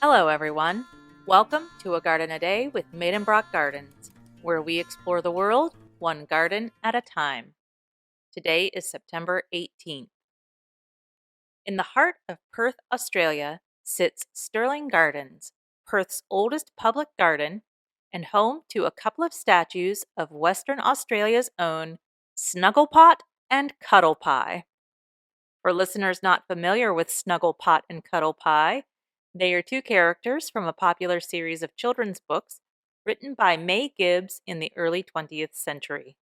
Hello, everyone. Welcome to A Garden a Day with Maidenbrock Gardens, where we explore the world one garden at a time. Today is September 18th. In the heart of Perth, Australia, sits Stirling Gardens, Perth's oldest public garden and home to a couple of statues of Western Australia's own Snugglepot and Cuddlepie. For listeners not familiar with Snugglepot and Cuddlepie, they are two characters from a popular series of children's books written by May Gibbs in the early 20th century.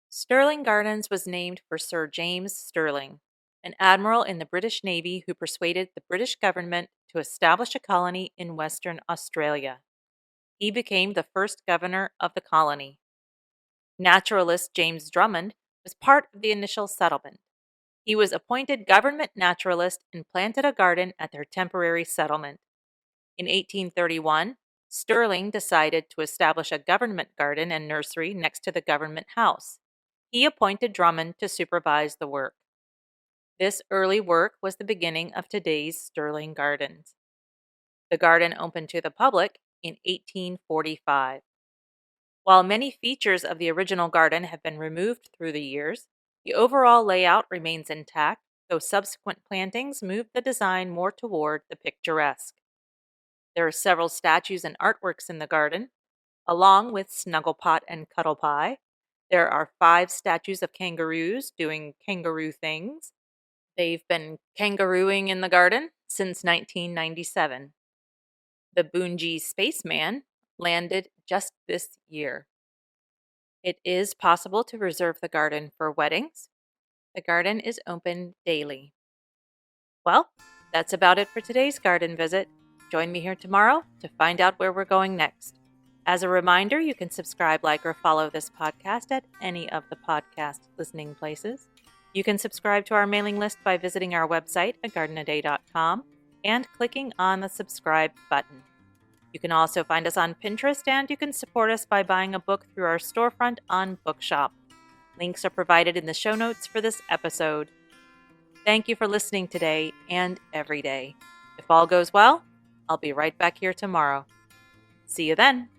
Stirling Gardens was named for Sir James Stirling, an admiral in the British Navy who persuaded the British government to establish a colony in Western Australia. He became the first governor of the colony. Naturalist James Drummond was part of the initial settlement. He was appointed government naturalist and planted a garden at their temporary settlement. In 1831, Stirling decided to establish a government garden and nursery next to the government house. He appointed Drummond to supervise the work. This early work was the beginning of today's Stirling Gardens. The garden opened to the public in 1845. While many features of the original garden have been removed through the years, the overall layout remains intact, though subsequent plantings moved the design more toward the picturesque. There are several statues and artworks in the garden. Along with Snugglepot and Cuddlepie, there are 5 statues of kangaroos doing kangaroo things. They've been kangarooing in the garden since 1997. The Boonji spaceman landed just this year. It is possible to reserve the garden for weddings. The garden is open daily. Well, that's about it for today's garden visit. Join me here tomorrow to find out where we're going next. As a reminder, you can subscribe, like, or follow this podcast at any of the podcast listening places. You can subscribe to our mailing list by visiting our website at gardenaday.com and clicking on the subscribe button. You can also find us on Pinterest, and you can support us by buying a book through our storefront on Bookshop. Links are provided in the show notes for this episode. Thank you for listening today and every day. If all goes well, I'll be right back here tomorrow. See you then.